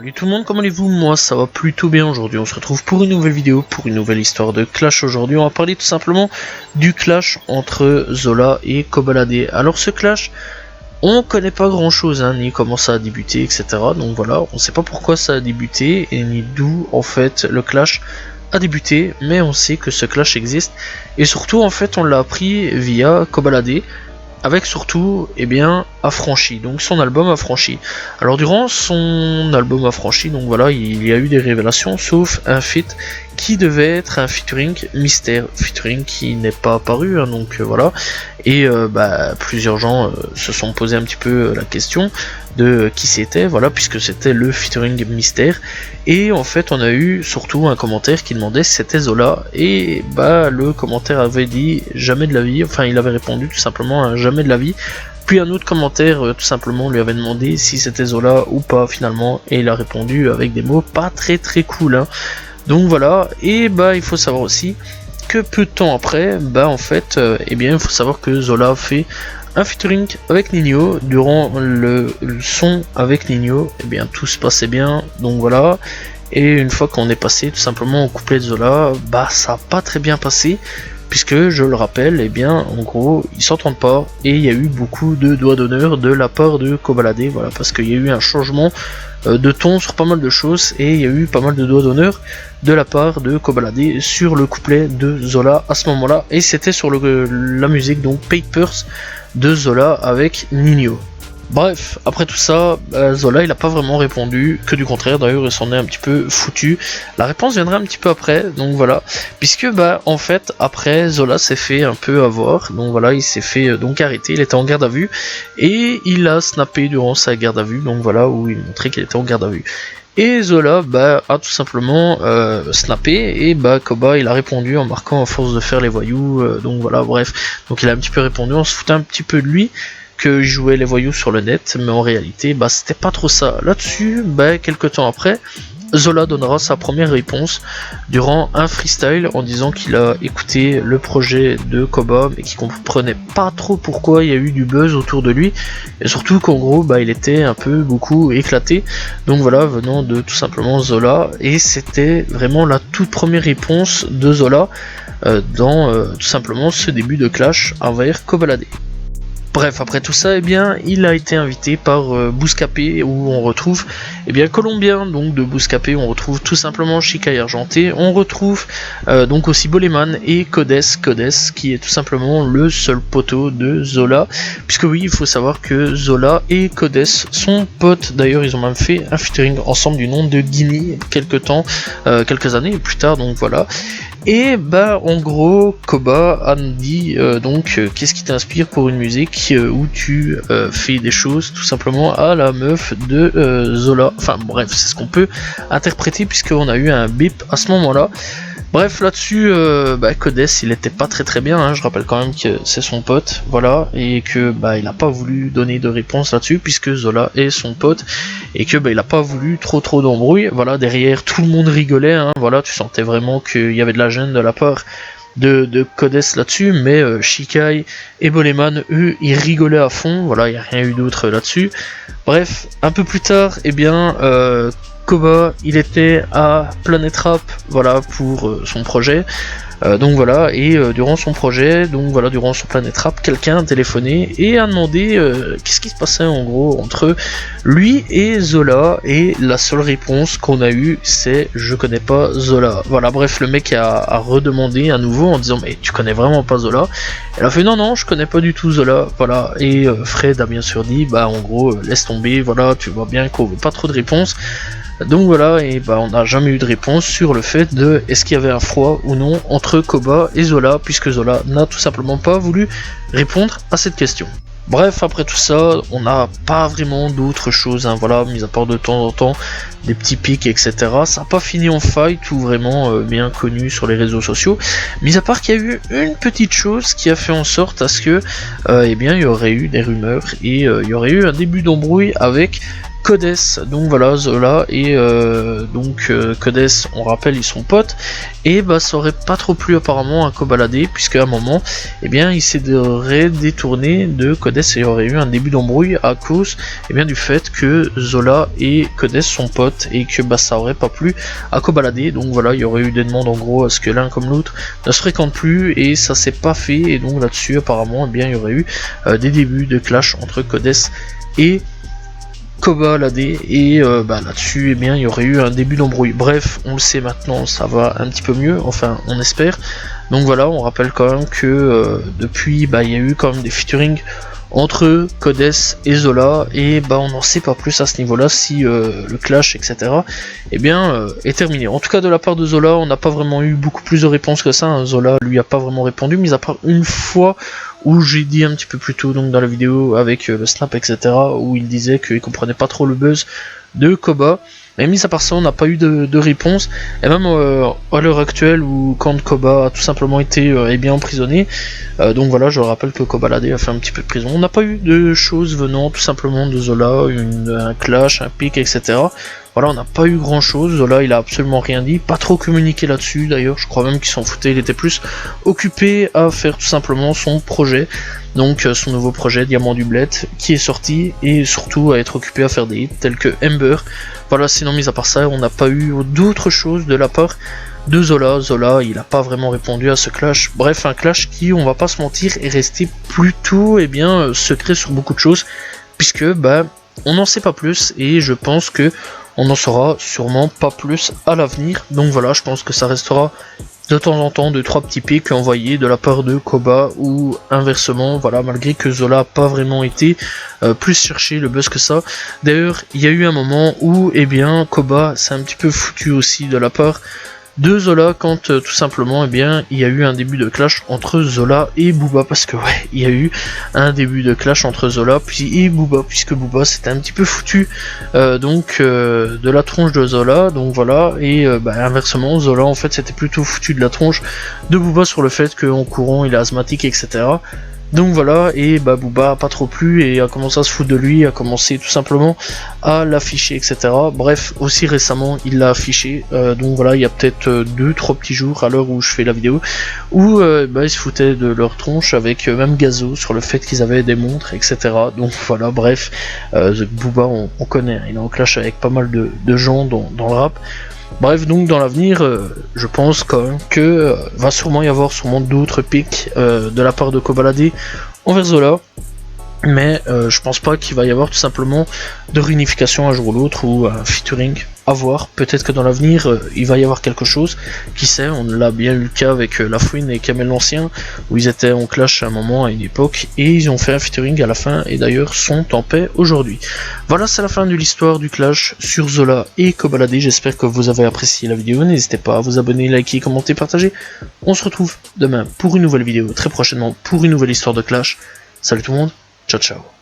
Salut tout le monde, comment allez-vous? Moi ça va plutôt bien aujourd'hui, on se retrouve pour une nouvelle vidéo, pour une nouvelle histoire de Clash. Aujourd'hui on va parler tout simplement du clash entre Zola et Kobalade. Alors ce clash, on connaît pas grand chose, ni comment ça a débuté, etc. Donc voilà, on sait pas pourquoi ça a débuté, et ni d'où en fait le clash a débuté, mais on sait que ce clash existe, et surtout en fait on l'a appris via Kobalade, avec surtout, Affranchi, donc son album Affranchi. Alors durant son album Affranchi, donc voilà, il y a eu des révélations, sauf un feat qui devait être un featuring mystère, featuring qui n'est pas apparu, donc voilà, et plusieurs gens se sont posé un petit peu la question de qui c'était, voilà, puisque c'était le featuring mystère, et en fait on a eu surtout un commentaire qui demandait si c'était Zola, et le commentaire avait dit jamais de la vie, enfin il avait répondu tout simplement à jamais de la vie. Puis un autre commentaire tout simplement lui avait demandé si c'était Zola ou pas finalement, et il a répondu avec des mots pas très cool, Donc voilà, et il faut savoir aussi que peu de temps après, il faut savoir que Zola a fait un featuring avec Ninho. Durant le son avec Ninho, tout se passait bien, donc voilà. Et une fois qu'on est passé tout simplement au couplet de Zola, ça n'a pas très bien passé, puisque je le rappelle, en gros ils s'entendent pas, et il y a eu beaucoup de doigts d'honneur de la part de Kobalade, voilà, parce qu'il y a eu un changement de ton sur pas mal de choses, et il y a eu pas mal de doigts d'honneur de la part de Kobalade sur le couplet de Zola à ce moment là, et c'était sur la musique donc Papers de Zola avec Ninho. Bref, après tout ça, Zola il a pas vraiment répondu, que du contraire, d'ailleurs il s'en est un petit peu foutu. La réponse viendra un petit peu après, donc voilà, puisque en fait après Zola s'est fait un peu avoir, donc voilà, il s'est fait donc arrêter, il était en garde à vue, et il a snappé durant sa garde à vue, donc voilà, où il montrait qu'il était en garde à vue. Et Zola a tout simplement snappé, et Koba il a répondu en marquant à force de faire les voyous, donc voilà, bref, donc il a un petit peu répondu, on se foutait un petit peu de lui, que je jouais les voyous sur le net, mais en réalité c'était pas trop ça. Là-dessus, quelques temps après, Zola donnera sa première réponse durant un freestyle en disant qu'il a écouté le projet de Koba mais qu'il comprenait pas trop pourquoi il y a eu du buzz autour de lui, et surtout qu'en gros il était un peu beaucoup éclaté, donc voilà, venant de tout simplement Zola, et c'était vraiment la toute première réponse de Zola dans tout simplement ce début de clash envers Kobalade. Bref, après tout ça, il a été invité par Bouscapé, où on retrouve Colombien, donc de Bouscapé, on retrouve tout simplement Shikai Argenté, on retrouve donc aussi Boleman et Codes, qui est tout simplement le seul poteau de Zola, puisque oui, il faut savoir que Zola et Codes sont potes, d'ailleurs ils ont même fait un featuring ensemble du nom de Guinea quelques années plus tard, donc voilà. Et en gros, Koba a dit qu'est-ce qui t'inspire pour une musique où tu fais des choses tout simplement à la meuf de Zola. Enfin bref, c'est ce qu'on peut interpréter, puisqu'on a eu un bip à ce moment-là. Bref, là-dessus, Codes il était pas très bien, je rappelle quand même que c'est son pote, voilà, et que il a pas voulu donner de réponse là-dessus, puisque Zola est son pote, et que il a pas voulu trop d'embrouille, voilà, derrière tout le monde rigolait, voilà, tu sentais vraiment qu'il y avait de la gêne de la part de Codes là-dessus, mais Shikai et Boleman, eux, ils rigolaient à fond, voilà, il n'y a rien eu d'autre là-dessus. Bref, un peu plus tard, Koba, il était à Planet Rap, voilà, pour son projet, donc voilà, et durant son projet, donc voilà, durant son Planet Rap, quelqu'un a téléphoné et a demandé qu'est-ce qui se passait en gros entre lui et Zola, et la seule réponse qu'on a eue c'est je connais pas Zola. Voilà, bref, le mec a redemandé à nouveau en disant mais tu connais vraiment pas Zola? Elle a fait non je connais pas du tout Zola, voilà, et Fred a bien sûr dit en gros laisse tomber, voilà, tu vois bien qu'on veut pas trop de réponses. Donc voilà, et on n'a jamais eu de réponse sur le fait de est-ce qu'il y avait un froid ou non entre Koba et Zola, puisque Zola n'a tout simplement pas voulu répondre à cette question. Bref, après tout ça, on n'a pas vraiment d'autres choses, voilà, mis à part de temps en temps des petits pics, etc. Ça n'a pas fini en fight ou vraiment bien connu sur les réseaux sociaux, mis à part qu'il y a eu une petite chose qui a fait en sorte à ce que, il y aurait eu des rumeurs, et il y aurait eu un début d'embrouille avec Codes. Donc voilà, Zola et Codes, on rappelle, ils sont potes, et bah ça aurait pas trop plu apparemment à Kobalade, puisque à un moment, eh bien, il s'est détourné de Codes et il y aurait eu un début d'embrouille à cause du fait que Zola et Codes sont potes et que bah ça aurait pas plu à Kobalade. Donc voilà, il y aurait eu des demandes en gros à ce que l'un comme l'autre ne se fréquentent plus, et ça s'est pas fait, et donc là-dessus apparemment, eh bien, il y aurait eu des débuts de clash entre Codes et Kobalade, et là-dessus, eh bien, il y aurait eu un début d'embrouille. Bref, on le sait maintenant, ça va un petit peu mieux, enfin, on espère. Donc voilà, on rappelle quand même que depuis, il y a eu quand même des featuring entre Codes et Zola, et on n'en sait pas plus à ce niveau-là si le clash, etc., eh bien, est terminé. En tout cas, de la part de Zola, on n'a pas vraiment eu beaucoup plus de réponses que ça. Zola, lui, a pas vraiment répondu, mis à part une fois où j'ai dit un petit peu plus tôt, donc dans la vidéo avec le snap, etc., où il disait qu'il comprenait pas trop le buzz de Koba. Mais mis à part ça, on n'a pas eu de réponse, et même à l'heure actuelle où quand Koba a tout simplement été emprisonné, donc voilà, je rappelle que Kobalade a fait un petit peu de prison, on n'a pas eu de choses venant tout simplement de Zola, un clash, un pic, etc. Voilà, on n'a pas eu grand chose. Zola, il a absolument rien dit, pas trop communiqué là-dessus d'ailleurs, je crois même qu'il s'en foutait, il était plus occupé à faire tout simplement son projet, donc son nouveau projet Diamant du Bled qui est sorti, et surtout à être occupé à faire des hits tels que Ember. Voilà, sinon mis à part ça, on n'a pas eu d'autres choses de la part de Zola. Zola, il n'a pas vraiment répondu à ce clash. Bref, un clash qui, on va pas se mentir, est resté plutôt secret sur beaucoup de choses, puisque on n'en sait pas plus, et je pense que on n'en saura sûrement pas plus à l'avenir. Donc voilà, je pense que ça restera de temps en temps 2-3 petits pics envoyés de la part de Koba, ou inversement, voilà, malgré que Zola n'a pas vraiment été plus chercher le buzz que ça. D'ailleurs, il y a eu un moment où Koba s'est un petit peu foutu aussi de la part de Zola, quand tout simplement il y a eu un début de clash entre Zola et Booba, parce que ouais, il y a eu un début de clash entre Zola et Booba, puisque Booba s'était un petit peu foutu de la tronche de Zola, donc voilà, et inversement, Zola en fait s'était plutôt foutu de la tronche de Booba sur le fait qu'en courant il est asthmatique, etc. Donc voilà, et Booba a pas trop plu et a commencé à se foutre de lui, a commencé tout simplement à l'afficher, etc. Bref, aussi récemment il l'a affiché, donc voilà, il y a peut-être 2-3 petits jours à l'heure où je fais la vidéo, où ils se foutaient de leur tronche avec même Gazo sur le fait qu'ils avaient des montres, etc. Donc voilà, bref, Booba on connaît, il est en clash avec pas mal de gens dans le rap. Bref, donc dans l'avenir, je pense quand même que va sûrement y avoir d'autres pics de la part de Kobalade envers Zola, mais je pense pas qu'il va y avoir tout simplement de réunification un jour ou l'autre, ou un featuring à voir. Peut-être que dans l'avenir il va y avoir quelque chose, qui sait, on l'a bien eu le cas avec La Fouine et Kamel l'Ancien, où ils étaient en clash à un moment, à une époque, et ils ont fait un featuring à la fin, et d'ailleurs sont en paix aujourd'hui. Voilà, c'est la fin de l'histoire du clash sur Zola et Kobalade. J'espère que vous avez apprécié la vidéo, n'hésitez pas à vous abonner, liker, commenter, partager. On se retrouve demain pour une nouvelle vidéo, très prochainement pour une nouvelle histoire de clash. Salut tout le monde, ciao ciao.